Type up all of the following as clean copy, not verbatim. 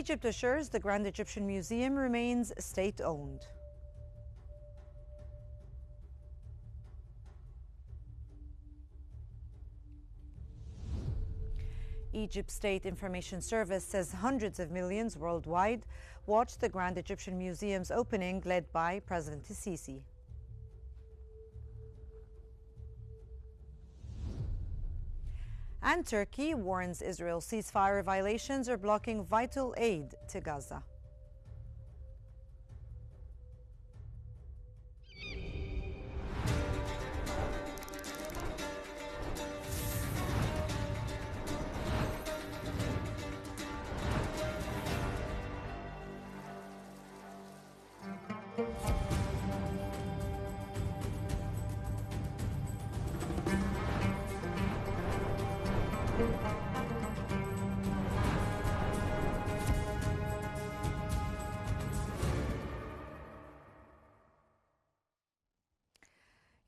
Egypt assures the Grand Egyptian Museum remains state-owned. Egypt's State Information Service says hundreds of millions worldwide watched the Grand Egyptian Museum's opening, led by President Sisi. And Turkey warns Israel's ceasefire violations are blocking vital aid to Gaza.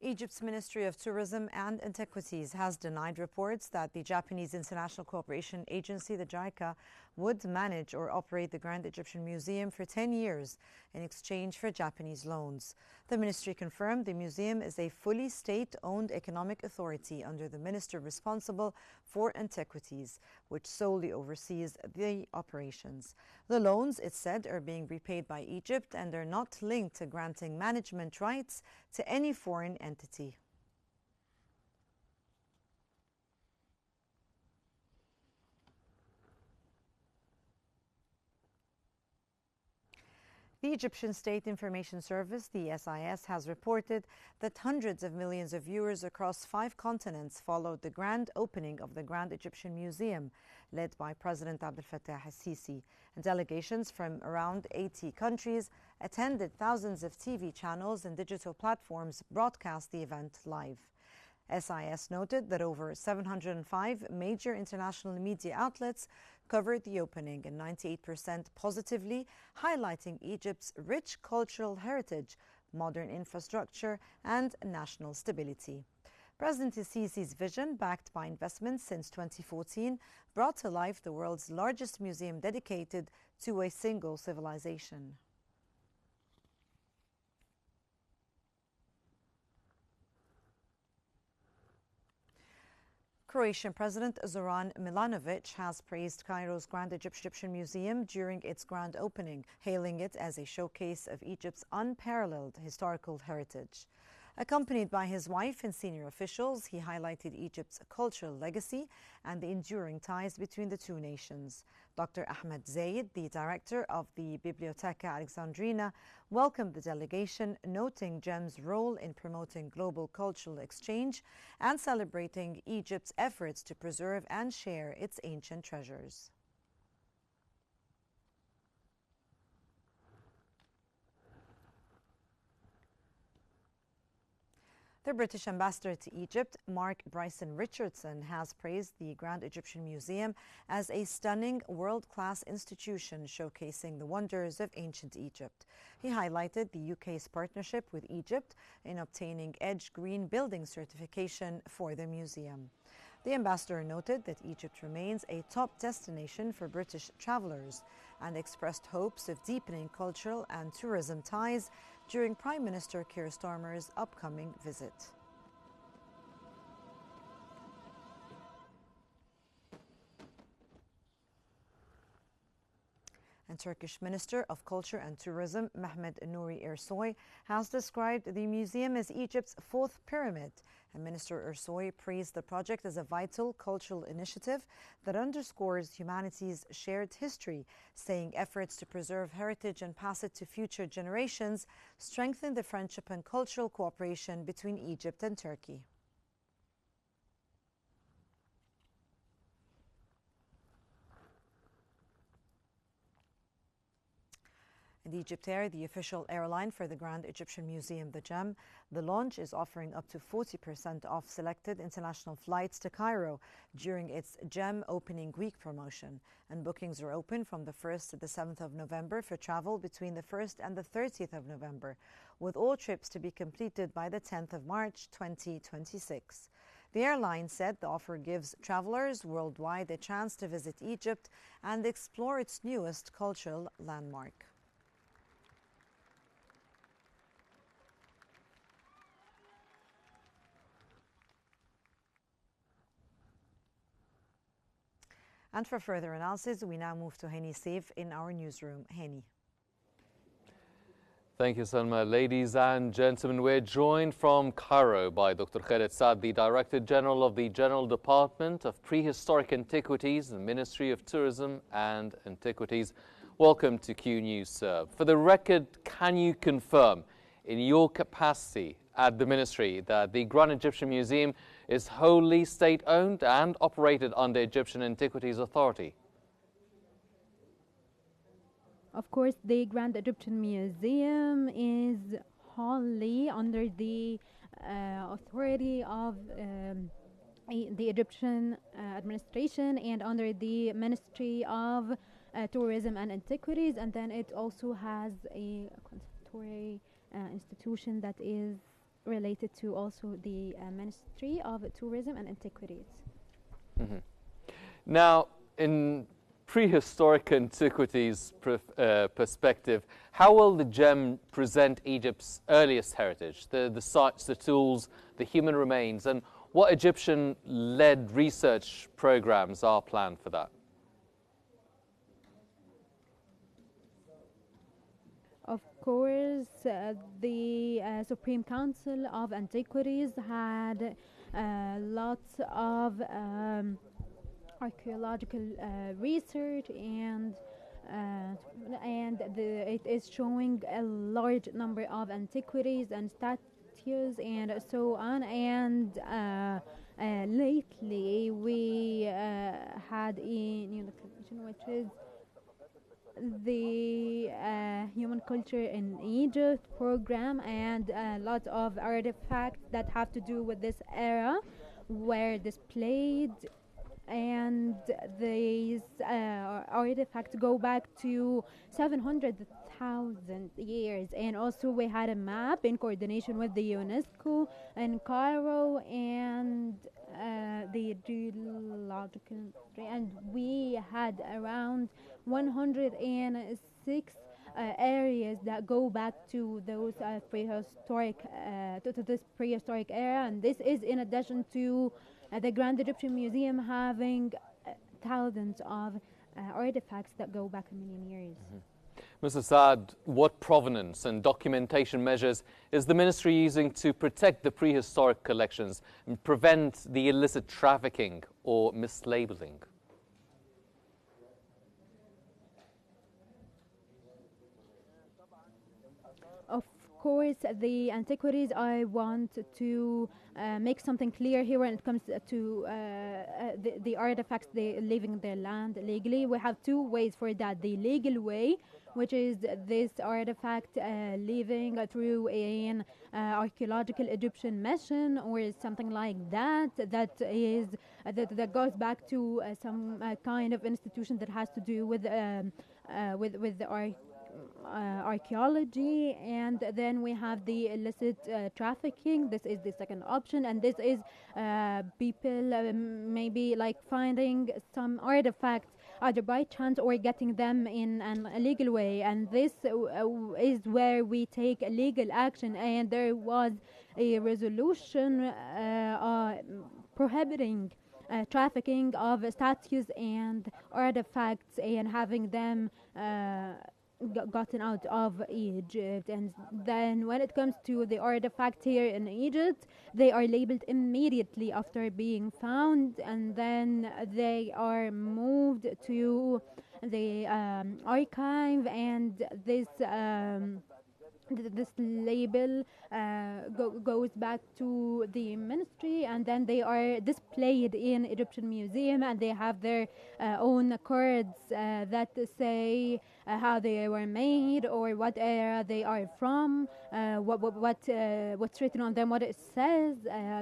Egypt's Ministry of Tourism and Antiquities has denied reports that the Japanese International Cooperation Agency, the JICA, would manage or operate the Grand Egyptian Museum for 10 years in exchange for Japanese loans. The ministry confirmed the museum is a fully state-owned economic authority under the minister responsible for antiquities, which solely oversees the operations. The loans, it said, are being repaid by Egypt and are not linked to granting management rights to any foreign entity. The Egyptian State Information Service, the SIS, has reported that hundreds of millions of viewers across 5 continents followed the grand opening of the Grand Egyptian Museum, led by President Abdel Fattah al-Sisi. And delegations from around 80 countries attended. Thousands of TV channels and digital platforms broadcast the event live. SIS noted that over 705 major international media outlets covered the opening, and 98% positively, highlighting Egypt's rich cultural heritage, modern infrastructure, and national stability. President Sisi's vision, backed by investments since 2014, brought to life the world's largest museum dedicated to a single civilization. Croatian President Zoran Milanovic has praised Cairo's Grand Egyptian Museum during its grand opening, hailing it as a showcase of Egypt's unparalleled historical heritage. Accompanied by his wife and senior officials, he highlighted Egypt's cultural legacy and the enduring ties between the two nations. Dr. Ahmed Zayed, the director of the Biblioteca Alexandrina, welcomed the delegation, noting GEM's role in promoting global cultural exchange and celebrating Egypt's efforts to preserve and share its ancient treasures. The British ambassador to Egypt, Mark Bryson Richardson, has praised the Grand Egyptian Museum as a stunning world-class institution showcasing the wonders of ancient Egypt. He highlighted the UK's partnership with Egypt in obtaining EDGE Green Building certification for the museum. The ambassador noted that Egypt remains a top destination for British travellers and expressed hopes of deepening cultural and tourism ties during Prime Minister Keir Starmer's upcoming visit. And Turkish Minister of Culture and Tourism Mehmet Nuri Ersoy has described the museum as Egypt's 4th pyramid. And Minister Ersoy praised the project as a vital cultural initiative that underscores humanity's shared history, saying efforts to preserve heritage and pass it to future generations strengthen the friendship and cultural cooperation between Egypt and Turkey. And Egyptair, the official airline for the Grand Egyptian Museum, the GEM, the launch is offering up to 40% off selected international flights to Cairo during its GEM opening week promotion. And bookings are open from the 1st to the 7th of November for travel between the 1st and the 30th of November, with all trips to be completed by the 10th of March 2026. The airline said the offer gives travelers worldwide a chance to visit Egypt and explore its newest cultural landmark. And for further analysis, we now move to Hani Saif in our newsroom. Hani. Thank you, Salma. Ladies and gentlemen, we're joined from Cairo by Dr. Khaled Saad, the Director General of the General Department of Prehistoric Antiquities, the Ministry of Tourism and Antiquities. Welcome to Q News, sir. For the record, can you confirm in your capacity at the Ministry that the Grand Egyptian Museum is wholly state-owned and operated under Egyptian Antiquities Authority? Of course, the Grand Egyptian Museum is wholly under the authority of the Egyptian administration and under the Ministry of Tourism and Antiquities, and then it also has a conservatory institution that is related to also the Ministry of Tourism and Antiquities. Mm-hmm. Now, in prehistoric antiquities perspective, how will the GEM present Egypt's earliest heritage, the sites, the tools, the human remains, and what Egyptian-led research programs are planned for that? Of course, the Supreme Council of Antiquities had lots of archaeological research, and it is showing a large number of antiquities and statues and so on. And lately we had a new location, which is the Human Culture in Egypt program, and lots of artifacts that have to do with this era were displayed, and these artifacts go back to 700,000 years. And also we had a map in coordination with the UNESCO in Cairo and the geological, and we had around 106 areas that go back to those prehistoric to this prehistoric era. And this is in addition to the Grand Egyptian Museum having thousands of artifacts that go back a million years. Mm-hmm. Mr. Saad, what provenance and documentation measures is the ministry using to protect the prehistoric collections and prevent the illicit trafficking or mislabeling? Of course, the antiquities, I want to make something clear here when it comes to the artifacts they leaving their land legally. We have two ways for that. The legal way, which is this artifact leaving through an archaeological Egyptian mission or something like that, that goes back to some kind of institution that has to do with the archaeology. And then we have the illicit trafficking. This is the second option, and this is people maybe like finding some artifacts either by chance or getting them in an illegal way, and this is where we take legal action. And there was a resolution prohibiting trafficking of statues and artifacts and having them gotten out of Egypt. And then when it comes to the artifacts here in Egypt, they are labeled immediately after being found, and then they are moved to the archive, and this label goes back to the ministry, and then they are displayed in Egyptian Museum, and they have their own cards that say how they were made or what era they are from, what's written on them, what it says,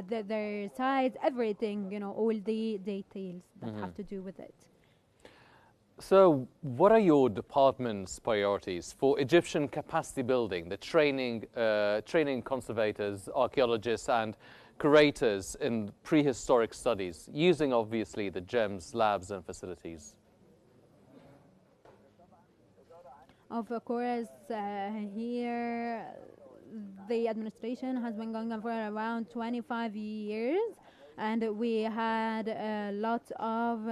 their size, everything, all the details that have to do with it. So what are your department's priorities for Egyptian capacity building, the training conservators, archaeologists and curators in prehistoric studies, using obviously the GEMS labs and facilities? Of course, here the administration has been going on for around 25 years, and we had a lot of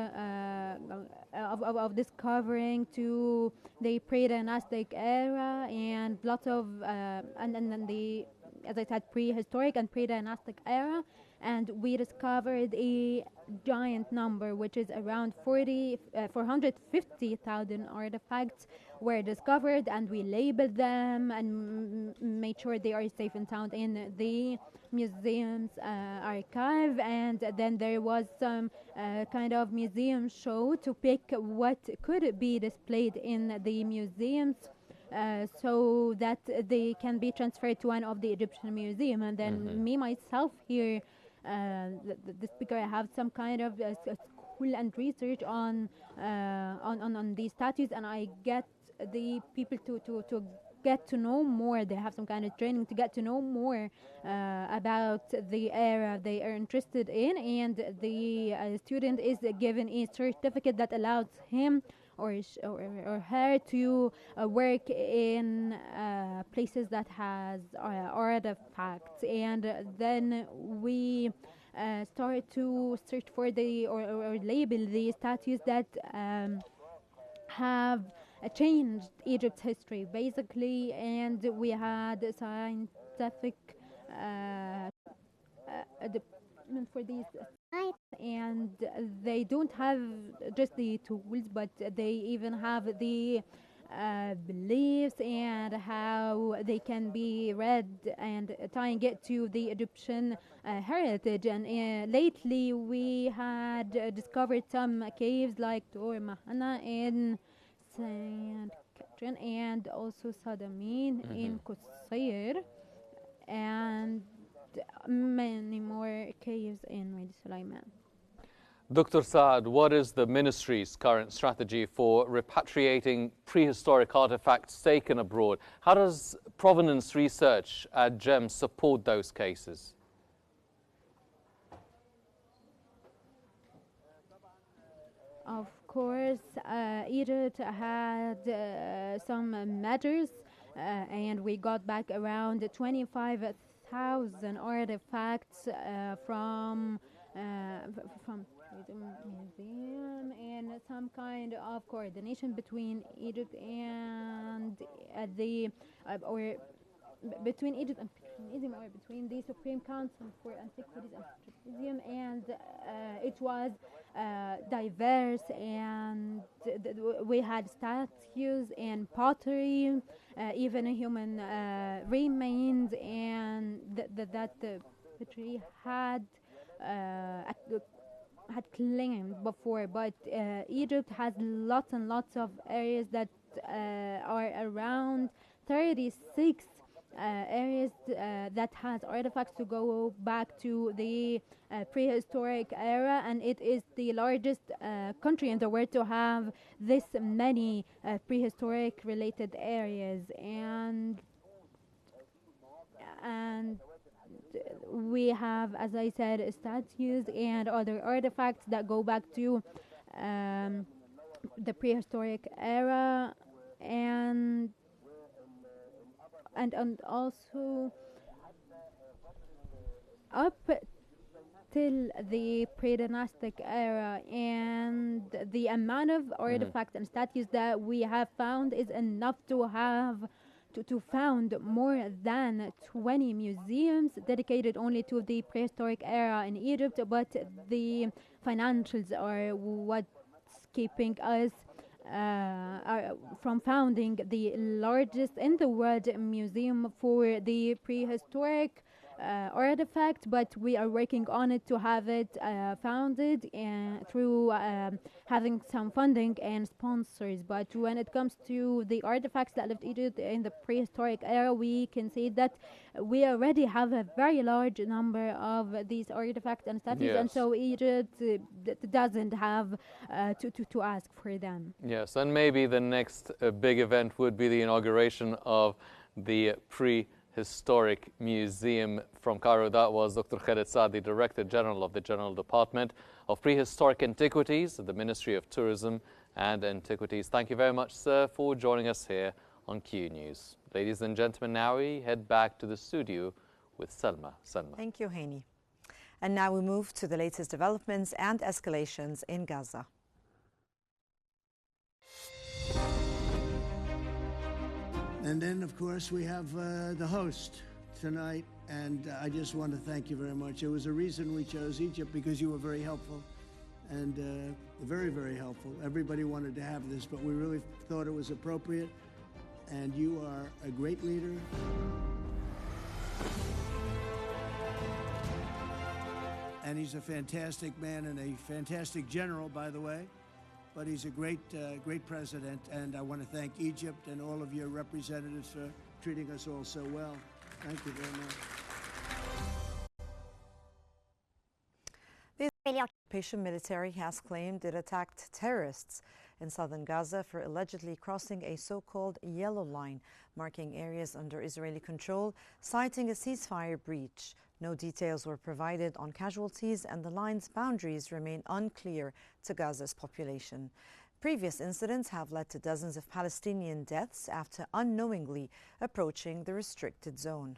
discovering to the pre-dynastic era and lots of and then the, as I said, prehistoric and pre-dynastic era, and we discovered a giant number, which is around 450,000 artifacts were discovered, and we labeled them and made sure they are safe and sound in the museum's archive. And then there was some kind of museum show to pick what could be displayed in the museums, so that they can be transferred to one of the Egyptian museum. And then me myself here, the speaker, I have some kind of school and research on these statues, and I get the people to get to know more. They have some kind of training to get to know more about the era they are interested in, and the student is given a certificate that allows him or her to work in places that has artifacts. And then we start to search for the or label the statues that have changed Egypt's history basically, and we had a scientific department for these sites, and they don't have just the tools, but they even have the beliefs and how they can be read and tying it to the Egyptian heritage. And lately we had discovered some caves like Tor Mahana in Saint Catherine and also Sadamin in Qusayr, and many more caves in Wadi Sulaiman. Dr. Saad, what is the ministry's current strategy for repatriating prehistoric artifacts taken abroad? How does provenance research at GEMS support those cases? Of course, Egypt had some measures, and we got back around 25,000 artifacts from the museum, and some kind of coordination between Egypt and between Egypt and museum, or between the Supreme Council for Antiquities and Museum, and it was diverse, and we had statues and pottery, even human remains, and that the pottery had claimed before. But Egypt has lots and lots of areas that are around 36 areas that has artifacts to go back to the prehistoric era, and it is the largest country in the world to have this many prehistoric related areas. And we have, as I said, statues and other artifacts that go back to the prehistoric era, and also up till the pre-dynastic era. And the amount of artifacts and statues that we have found is enough to have to found more than 20 museums dedicated only to the prehistoric era in Egypt. But the financials are what's keeping us from founding the largest in the world museum for the prehistoric artifact. But we are working on it to have it founded through having some funding and sponsors. But when it comes to the artifacts that left Egypt in the prehistoric era, we can say that we already have a very large number of these artifacts and statues, and so Egypt doesn't have to ask for them. Yes, and maybe the next big event would be the inauguration of the prehistoric Historic Museum. From Cairo, that was Dr. Khaled Saad, the Director General of the General Department of Prehistoric Antiquities at the Ministry of Tourism and Antiquities. Thank you very much, sir, for joining us here on Q News. Ladies and gentlemen, now we head back to the studio with Selma. Selma. Thank you, Haney. And now we move to the latest developments and escalations in Gaza. And then, of course, we have the host tonight, and I just want to thank you very much. It was a reason we chose Egypt, because you were very helpful, and very, very helpful. Everybody wanted to have this, but we really thought it was appropriate, and you are a great leader. And he's a fantastic man and a fantastic general, by the way. But he's a great president, and I want to thank Egypt and all of your representatives for treating us all so well. Thank you very much. The Israeli occupation military has claimed it attacked terrorists in southern Gaza for allegedly crossing a so-called yellow line, marking areas under Israeli control, citing a ceasefire breach. No details were provided on casualties, and the line's boundaries remain unclear to Gaza's population. Previous incidents have led to dozens of Palestinian deaths after unknowingly approaching the restricted zone.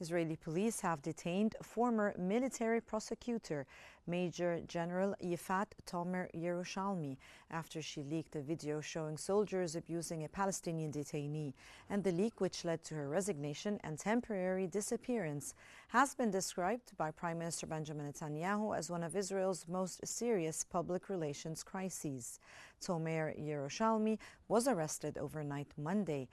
Israeli police have detained former military prosecutor Major General Yifat Tomer Yerushalmi after she leaked a video showing soldiers abusing a Palestinian detainee, and the leak, which led to her resignation and temporary disappearance, has been described by Prime Minister Benjamin Netanyahu as one of Israel's most serious public relations crises. Tomer Yerushalmi was arrested overnight Monday,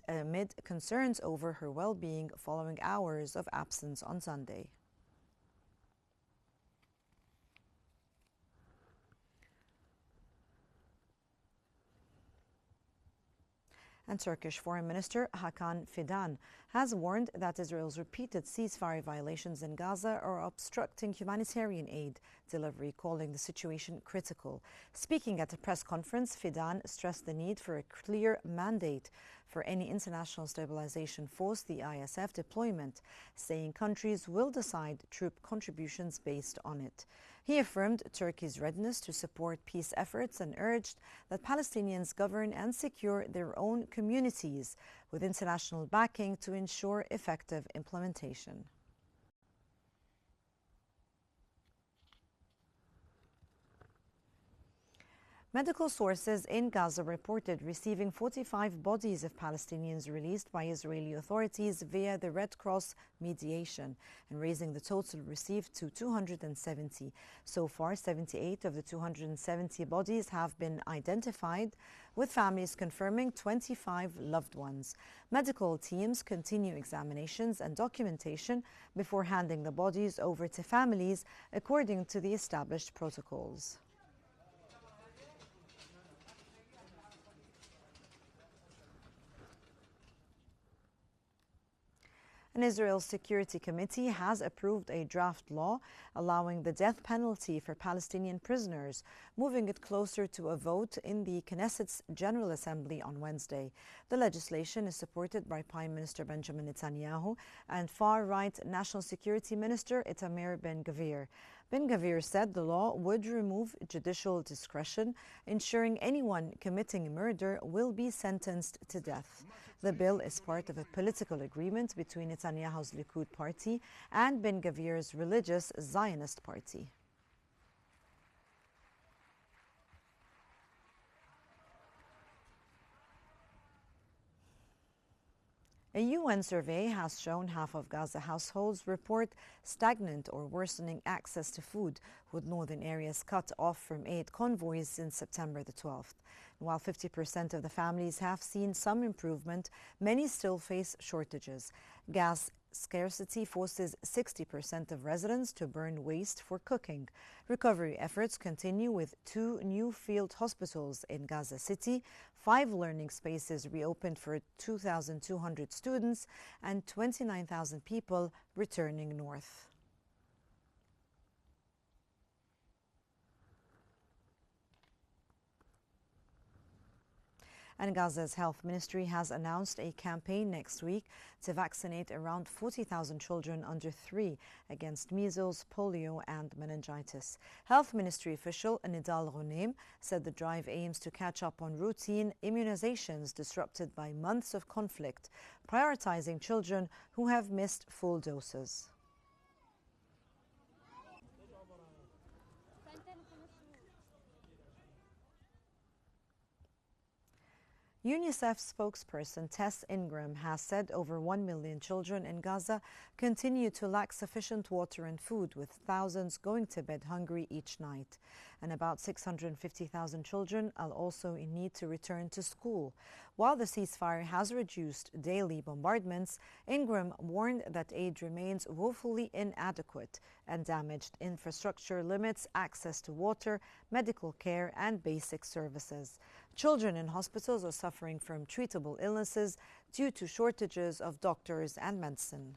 amid concerns over her well-being following hours of absence on Sunday. And Turkish Foreign Minister Hakan Fidan has warned that Israel's repeated ceasefire violations in Gaza are obstructing humanitarian aid delivery, calling the situation critical. Speaking at a press conference, Fidan stressed the need for a clear mandate for any international stabilization force, the ISF, deployment, saying countries will decide troop contributions based on it. He affirmed Turkey's readiness to support peace efforts and urged that Palestinians govern and secure their own communities with international backing to ensure effective implementation. Medical sources in Gaza reported receiving 45 bodies of Palestinians released by Israeli authorities via the Red Cross mediation, and raising the total received to 270. So far, 78 of the 270 bodies have been identified, with families confirming 25 loved ones. Medical teams continue examinations and documentation before handing the bodies over to families according to the established protocols. An Israel Security Committee has approved a draft law allowing the death penalty for Palestinian prisoners, moving it closer to a vote in the Knesset's General Assembly on Wednesday. The legislation is supported by Prime Minister Benjamin Netanyahu and far-right National Security Minister Itamar Ben-Gvir. Ben-Gvir said the law would remove judicial discretion, ensuring anyone committing murder will be sentenced to death. The bill is part of a political agreement between Netanyahu's Likud party and Ben-Gvir's religious Zionist party. A UN survey has shown half of Gaza households report stagnant or worsening access to food, with northern areas cut off from aid convoys since September the 12th. While 50% of the families have seen some improvement, many still face shortages. Gas scarcity forces 60% of residents to burn waste for cooking. Recovery efforts continue with 2 new field hospitals in Gaza City, 5 learning spaces reopened for 2,200 students, and 29,000 people returning north. And Gaza's health ministry has announced a campaign next week to vaccinate around 40,000 children under 3 against measles, polio and meningitis. Health ministry official Nidal Ghunaim said the drive aims to catch up on routine immunizations disrupted by months of conflict, prioritizing children who have missed full doses. UNICEF spokesperson Tess Ingram has said over 1 million children in Gaza continue to lack sufficient water and food, with thousands going to bed hungry each night. And about 650,000 children are also in need to return to school. While the ceasefire has reduced daily bombardments, Ingram warned that aid remains woefully inadequate and damaged infrastructure limits access to water, medical care and basic services. Children in hospitals are suffering from treatable illnesses due to shortages of doctors and medicine.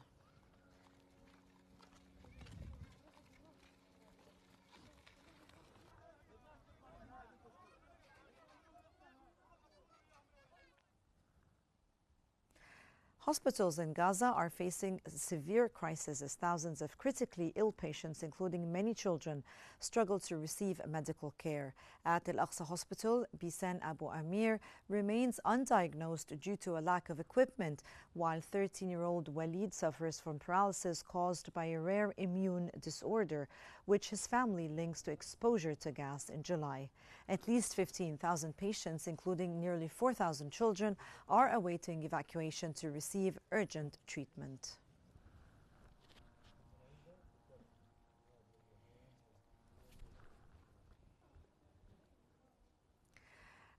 Hospitals in Gaza are facing a severe crisis as thousands of critically ill patients, including many children, struggle to receive medical care. At Al-Aqsa Hospital, Bisan Abu Amir remains undiagnosed due to a lack of equipment, while 13-year-old Walid suffers from paralysis caused by a rare immune disorder, which his family links to exposure to gas in July. At least 15,000 patients, including nearly 4,000 children, are awaiting evacuation to receive urgent treatment.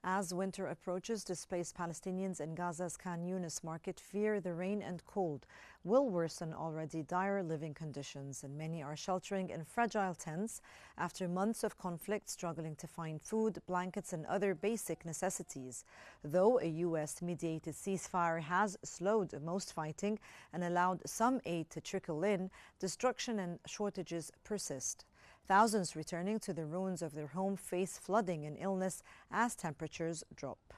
As winter approaches, displaced Palestinians in Gaza's Khan Yunis market fear the rain and cold will worsen already dire living conditions, and many are sheltering in fragile tents after months of conflict, struggling to find food, blankets and other basic necessities. Though a U.S.-mediated ceasefire has slowed most fighting and allowed some aid to trickle in, destruction and shortages persist. Thousands returning to the ruins of their home face flooding and illness as temperatures drop.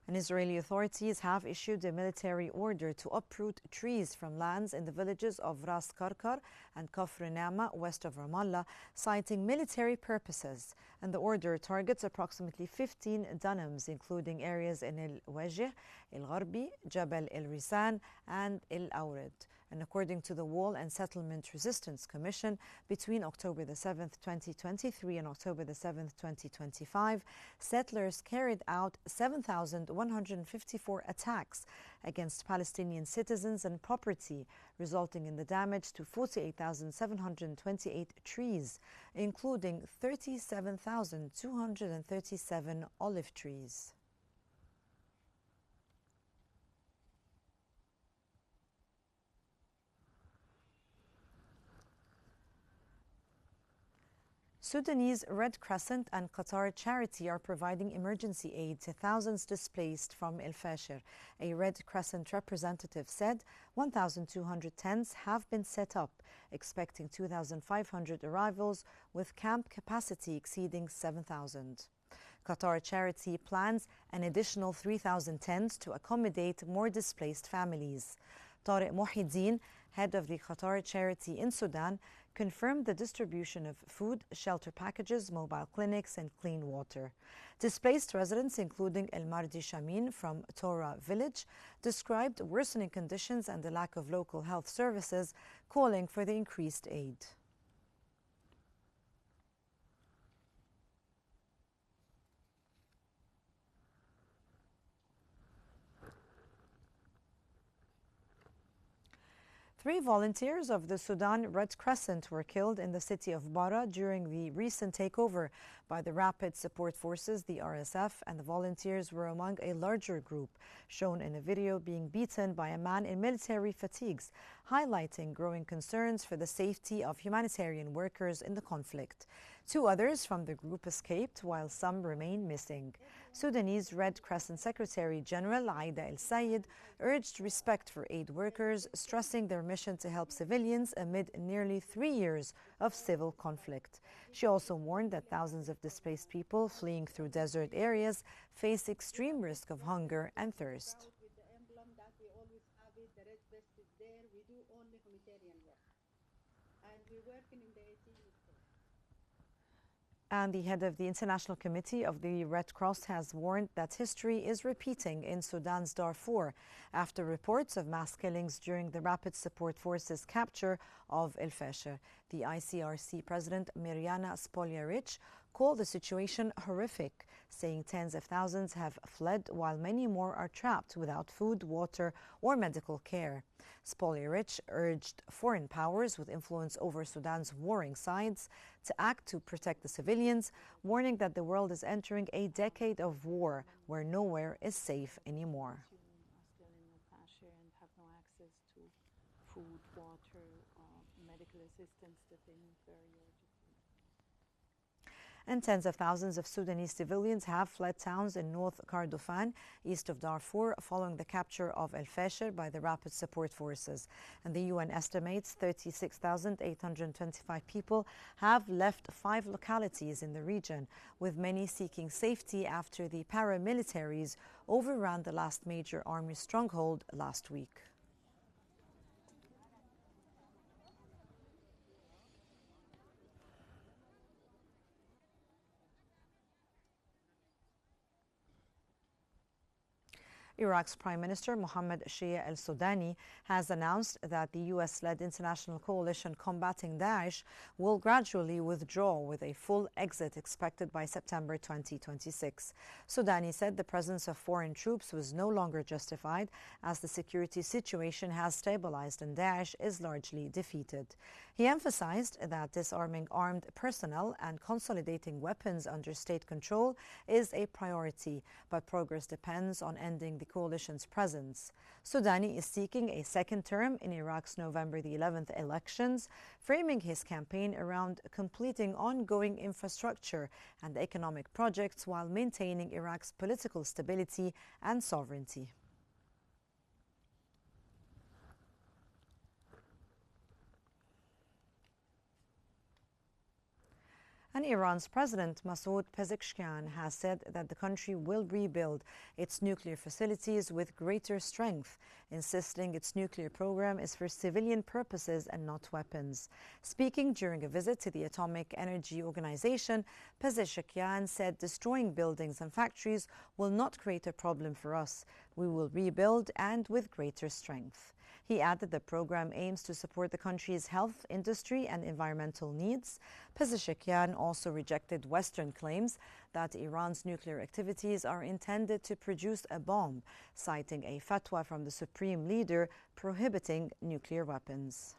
And Israeli authorities have issued a military order to uproot trees from lands in the villages of Ras Karkar and Kafr Nama, west of Ramallah, citing military purposes. And the order targets approximately 15 dunams, including areas in El-Wajih, El-Gharbi, Jabal El-Risan and El-Awrid. And according to the Wall and Settlement Resistance Commission, between October the 7th, 2023 and October the 7th, 2025, settlers carried out 7,154 attacks against Palestinian citizens and property, resulting in the damage to 48,728 trees, including 37,237 olive trees. Sudanese Red Crescent and Qatar Charity are providing emergency aid to thousands displaced from El Fasher. A Red Crescent representative said 1,200 tents have been set up, expecting 2,500 arrivals, with camp capacity exceeding 7,000. Qatar Charity plans an additional 3,000 tents to accommodate more displaced families. Tariq Mohiddin, head of the Qatar Charity in Sudan, confirmed the distribution of food, shelter packages, mobile clinics and clean water. Displaced residents, including El Mardi Shamin from Torah village, described worsening conditions and the lack of local health services, calling for the increased aid. Three volunteers of the Sudan Red Crescent were killed in the city of Bara during the recent takeover by the Rapid Support Forces, the RSF, and the volunteers were among a larger group shown in a video being beaten by a man in military fatigues, highlighting growing concerns for the safety of humanitarian workers in the conflict. Two others from the group escaped, while some remain missing. Sudanese Red Crescent Secretary General Aida El Sayed urged respect for aid workers, stressing their mission to help civilians amid nearly 3 years of civil conflict. She also warned that thousands of displaced people fleeing through desert areas face extreme risk of hunger and thirst. And the head of the International Committee of the Red Cross has warned that history is repeating in Sudan's Darfur after reports of mass killings during the Rapid Support Forces capture of El Fasher. The ICRC President Mirjana Spoljaric called the situation horrific, saying tens of thousands have fled while many more are trapped without food, water, or medical care. Spoljaric urged foreign powers with influence over Sudan's warring sides to act to protect the civilians, warning that the world is entering a decade of war where nowhere is safe anymore. Still in El Fasher and have no access to food, water, medical assistance that they need very urgently. And tens of thousands of Sudanese civilians have fled towns in North Kordofan, east of Darfur, following the capture of El Fasher by the Rapid Support Forces. And the UN estimates 36,825 people have left 5 localities in the region, with many seeking safety after the paramilitaries overran the last major army stronghold last week. Iraq's Prime Minister Mohammed Shia al-Sudani has announced that the US-led international coalition combating Daesh will gradually withdraw, with a full exit expected by September 2026. Sudani said the presence of foreign troops was no longer justified, as the security situation has stabilized and Daesh is largely defeated. He emphasized that disarming armed personnel and consolidating weapons under state control is a priority, but progress depends on ending the coalition's presence. Sudani is seeking a second term in Iraq's November the 11th elections, framing his campaign around completing ongoing infrastructure and economic projects while maintaining Iraq's political stability and sovereignty. And Iran's President Masoud Pezeshkian has said that the country will rebuild its nuclear facilities with greater strength, insisting its nuclear program is for civilian purposes and not weapons. Speaking during a visit to the Atomic Energy Organization, Pezeshkian said destroying buildings and factories will not create a problem for us. We will rebuild, and with greater strength. He added the program aims to support the country's health, industry, and environmental needs. Pezeshkian also rejected Western claims that Iran's nuclear activities are intended to produce a bomb, citing a fatwa from the supreme leader prohibiting nuclear weapons.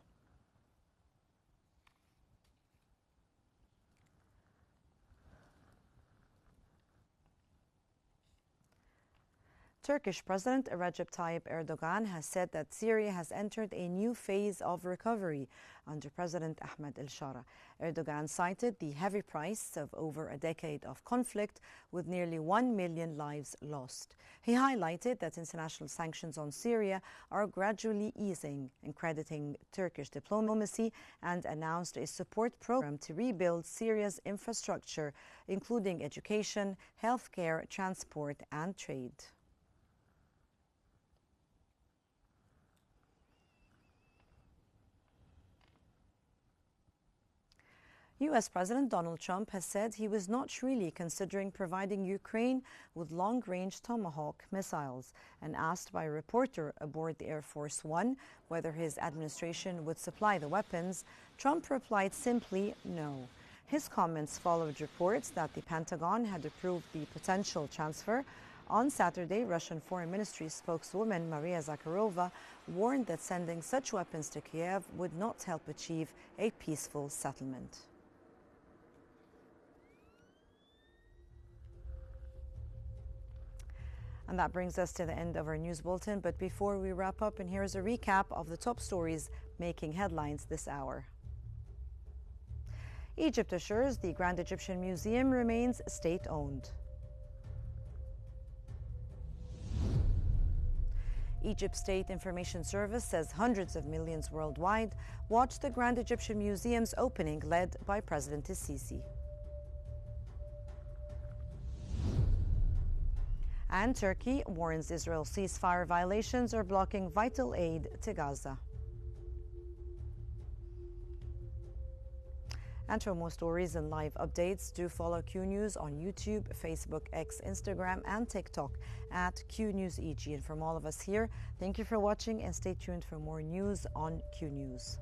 Turkish President Recep Tayyip Erdogan has said that Syria has entered a new phase of recovery under President Ahmed al-Shara. Erdogan cited the heavy price of over a decade of conflict, with nearly 1 million lives lost. He highlighted that international sanctions on Syria are gradually easing, crediting Turkish diplomacy, and announced a support program to rebuild Syria's infrastructure, including education, healthcare, transport, and trade. U.S. President Donald Trump has said he was not really considering providing Ukraine with long-range Tomahawk missiles. And asked by a reporter aboard the Air Force One whether his administration would supply the weapons, Trump replied simply no. His comments followed reports that the Pentagon had approved the potential transfer. On Saturday, Russian Foreign Ministry spokeswoman Maria Zakharova warned that sending such weapons to Kiev would not help achieve a peaceful settlement. And that brings us to the end of our news bulletin. But before we wrap up, and here's a recap of the top stories making headlines this hour. Egypt assures the Grand Egyptian Museum remains state-owned. Egypt's State Information Service says hundreds of millions worldwide watched the Grand Egyptian Museum's opening, led by President Sisi. And Turkey warns Israel's ceasefire violations are blocking vital aid to Gaza. And for more stories and live updates, do follow Q News on YouTube, Facebook, X, Instagram, and TikTok at Qnews EG. And from all of us here, thank you for watching and stay tuned for more news on Q News.